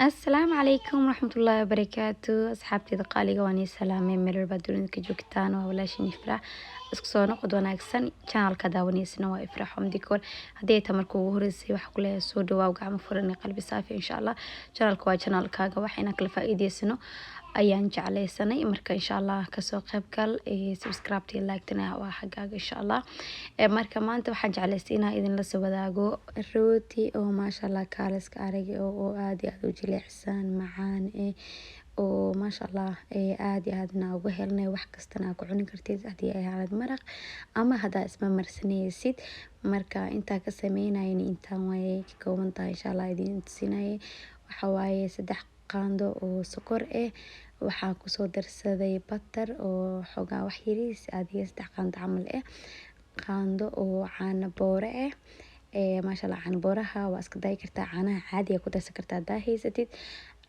السلام عليكم ورحمة الله وبركاته أصحابتي qaaliga waan salaamay meel walba dunida ka joogtaan waa walaashin Ifraax isku soo noqod wanaagsan channelka daawaneysna waa Ifraax Home Decor hadii ta markuu ugu horeysay wax ku leeyahay soo dhawaaw gacmo furan qalbi saafi insha Allah channelka waa channelkaaga waxayna kala faa'iideysano ayaan jeclaysanay marka insha Allah ka soo qayb gal subscribe iyo like tana waa xagaaga insha Allah marka maanta waxaan jeclaysay inaan idin la soo wadaago rooti oo maasha Allah kaaliska aragay oo aad iyo aad u jilicsan macaan oo maasha Allah aad iyo aadna ugu helnay wax kastana ku cuni kartid hadii ay ahayd maraq ama hadaa isma marsanaysid marka inta ka sameynayeen intaan way ka kooban tahay insha Allah idin tusinay waxa waaye 3 qaando oo sokor waxaan ku soo darsaday butter oo xogaa wax yariis aad iyo 3 qaando camal qaando oo caano boore maasha Allah caano booraha waa iska day kartaa caanaha caadi ku darsan kartaa daahaysatid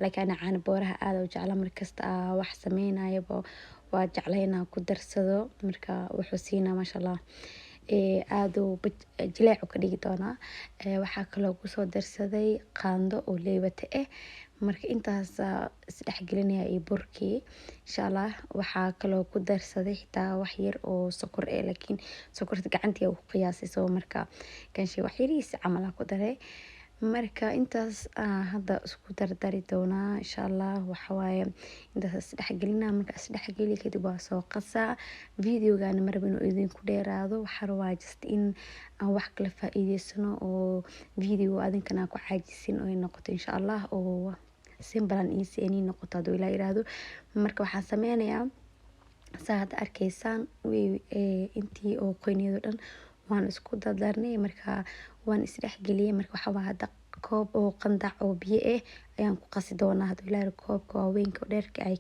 laakiin caano booraha aad u jecel markasta wax sameynayaba waa jeclayna ku darsado marka wuxuu siinaa maasha Allah aad u jileec ka dhigi doona waxa kale oo ku soo darsaday qaando oo leebata marka intaas isdhex gelinaya burkii insha Allah waxa kale oo ku darsaday xitaa wax yar oo sokor laakiin sokorta gacantii ku qiyaasayso marka kan shay wax yariis camal ku daray marka intaas hadda isku dardari doona insha Allah waxa waaye intaas isdhex gelinaa marka isdhex geli kadib waa soo qasaa videogan marban oo idin ku dheeraado waxa rabaa just in aan wax kala faa'iideysano oo video adinkana ku caajisin oo noqoto insha Allah oo simple and easy ani noqoto haduu ilaa yiraahdo marka waxaan sameynayaa saad arkaysaan intii oo qoyniyado dhan waan isku dardarnay marka waan isdhex galiyay marka waxa waa hada koob oo qandac oo biyo ayaan ku qasi doonaa haduu ilaa koobka waaweynka dheerka ay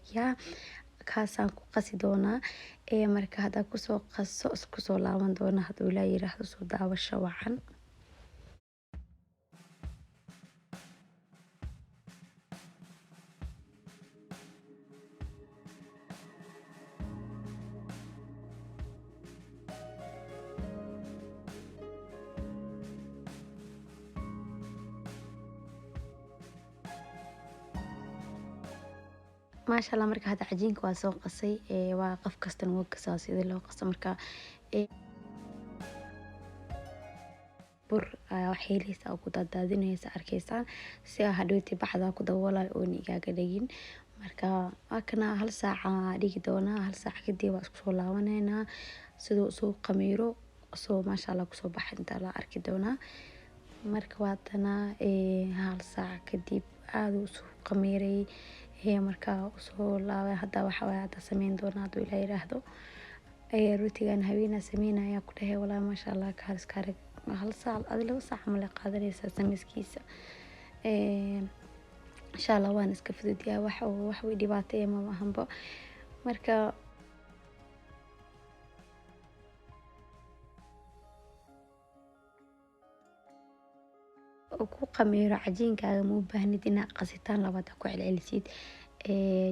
kaasaan ku qasi doonaa marka hada ku soo qaso isku soo laaban doonaa haduu ilaa yiraahdo soo daawasho wacan ما شاء الله marka hada cajiinka waa soo qasay waa qof kasta oo kasaa sida loo qaso marka bur waxay leeyahay ku dadadinaysa arkaysaan si hadhooti baxda ku daboolay oo nigaaga dhigin marka akana hal saaca dhigi doona hal saac kadib waa isku soo laabanayna sidoo soo qamiiro soo ma sha Allah ku soo baxay inta la arki doona marka waatana hal saac kadib aad u soo qamiiray marka soo laabay hada waxa way hada sameyn doona haduu ilaa yiraahdo rootigan habeena sameynaya ku dhahay walaa ma sha Allah kaaliska arag hal saac adii 2 saac ma la qaadanaysa sameeskiisa insha Allah waan iska fududiyaa wax way dhibaato ma ahanba marka ku qamiiro cajiinkaaga ma u baahnid inaad qasitaan labada ku celcelisid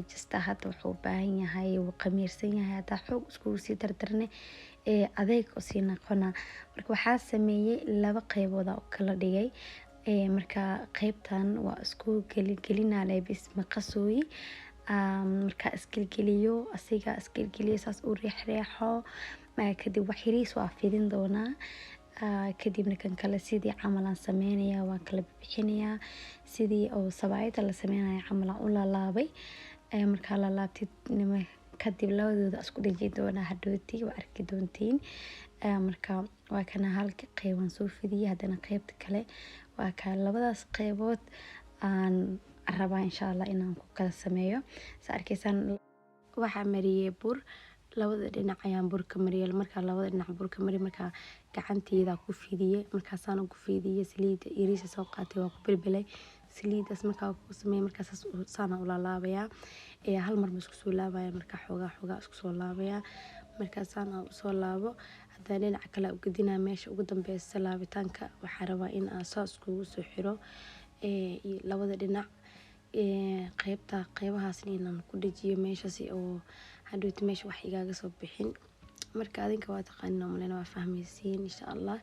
just hada wuxuu u baahan yahay uu qamiirsan yahay hada xoog isku sii dardarne adeeg oo sii noqona marka waxa sameeyay 2 qaybood oo kala dhigay marka qaybtan waa isku gelinaa bis maqasooyi marka iskilgeliyo asiga iskilgeliyo saas u riixo kadib wax yariis waa fidin doonaa kadibna kan kale sidii camal aan sameynaya waan kala bixinayaa sidii oo sabaayada la sameynaya camal aan u laabay marka la laabtid kadib labadooda isku dhigi doona hadhooti waa arki doontiin marka waa kana halka qayban soo fidiyay hadana qaybta kale waa ka labadaas qaybood aan rabaa insha Allah inaan ku kala sameeyo sa arkaysan waxa mariyay bur labada dhinac ayaan burka mariyay marka labada dhinac burka mariyay marka gacanteeda ku fidiyay markaasaan ku fidiyay saliid yariis soo qaatay waa ku bilbilay saliidaas marka ku sameeyay markaas saana u laabaya hal mar ma isku soo laabaya marka xogaa isku soo laabaya markaasaan u soo laabo hada dhinac kale u gadinaa meesha ugu dambeeyay laabitaanka waxa rabaa in aan saas kugu soo xiro labada dhinac qaybahaas inaan ku dhajiyo meeshaasi oo hadhooti meesha wax igaaga soo bixin marka adinka waa taqaanin oo malena waa fahmaysiin insha Allah.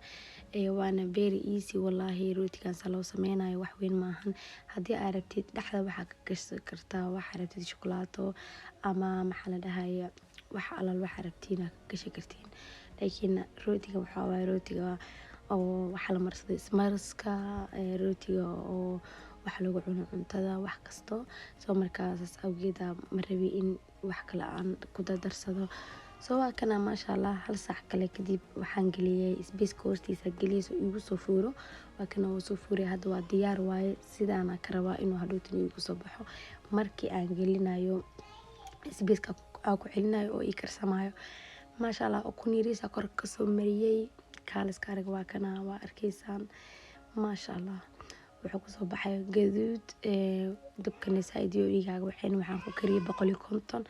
Waana very easy wallahi rootigan loo sameynayo wax weyn maahan. Haddii aad rabtid dhexda waxaa ka gashan kartaa waxaa rabtid shukulaato ama maxaa la dhahayaa wax alal waxaa rabtiin ka gashan kartiin. Laakiin rootiga waxaa waaye rootiga oo waxa la marsado ismarska rootiga oo wax lagu cuno cuntada wax kasto soo markaas awgeeda ma rabi in wax kale aan ku darsado. soo waa kana maasha Allah hal saac kale kadib waxaan geliyay isbiiska hoostiisa geliyay igu soo fuuro waa kana uu soo fuuray hadda waa diyaar waaye sidaan ka rabaa inuu hadhowtan igu soo baxo markii aan gelinayo isbiiska aan ku celinayo oo ii karsamayo maasha Allah ukun yariisa kor ka soo mariyay kaaliska arag waa kana waa arkaysaan maasha Allah wuxuu ku soo baxay gaduud dabkana saa'idiyo igaaga waxaan ku kariyay 150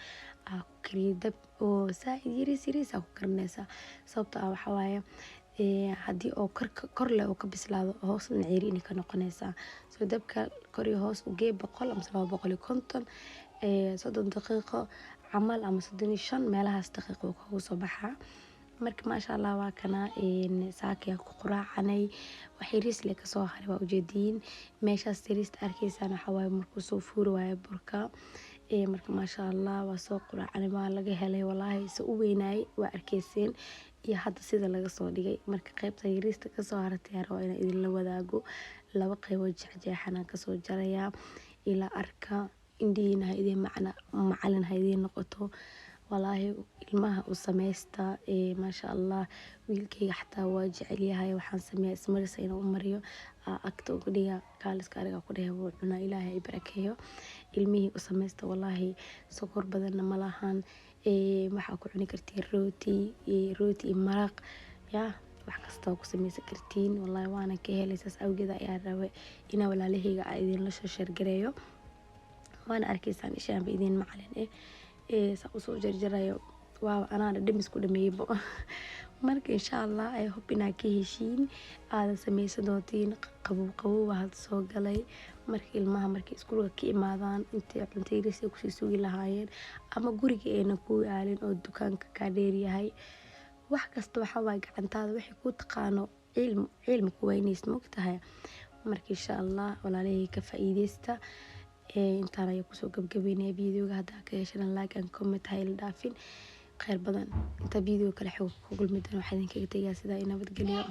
ku kariyay dab oo saaid yariis ku karinaysa sababtoo ah waxa waaye haddii oo kor leh oo ka bislaado hoosna ciiriin ka noqonaysa soo dabka kor iyo hoos u geey 100 ama 250 soddon daqiiqo camal ama 35 meelahaas daqiiqo ku soo baxaa marka maasha Allah waa kana saakiya ku quraacanay wax yariis le ka soo haray waa ujeediin meeshaas yariista arkaysaan waxa waaye markuu soo fuuro waaye burka marka maasha Allah waa soo quraacanay waa laga helay wallahi soo u weynaay waa arkayseen iyo hadda sida laga soo dhigay marka qaybta yariista ka soo hartay rabo in idin la wadaago laba qaybood jeexjeexana ka soo jaraya ila arka indiina idin macalin idin noqoto والله ilmaha u sameeysta maasha Allah wiilkayga xataa waa jecel yahay waxaan sameeyaa ismarisa inuu mariyo agta ugu dhiga kaaliska ariga ku dhahay wuu cunaa ilaahay barakeeyo ilmihii u sameeysta wallahi sokor badan ma lahan waxa ku cuni kartiin rooti maraq ya wax kasta ku sameysan kartiin wallahi waana ka helaysaas awgeeda ayaa rabay ina walaalahayga idin la soo shargareeyo waana arkaysaan ishaan idin macalin sa u soo jarjarayo waaw anaa dhimis ku dhameeybo marka insha Allah ay hope inaa ka heshiin aad sameysan doontiin qabow waad soo galay marka ilmaha markay iskuulka ka imaadaan intay cuntayriisa ku sii sugi lahaayeen ama guriga ayna ku yaalin oo dukaanka ka dheer yahay wax kasta waxa waa gacantaada wixii ku taqaano cilmi ku weynaysmo ogtahay marka insha Allah walaalahey ka faa'iideysta intaan ayaa kusoo gabagabeynaya videoga hadda ka heshaan like and comment hayl dhaafin khayr badan inta video kale xog ku kulmi doona waxaan idinkaga tagayaa sida nabadgelyo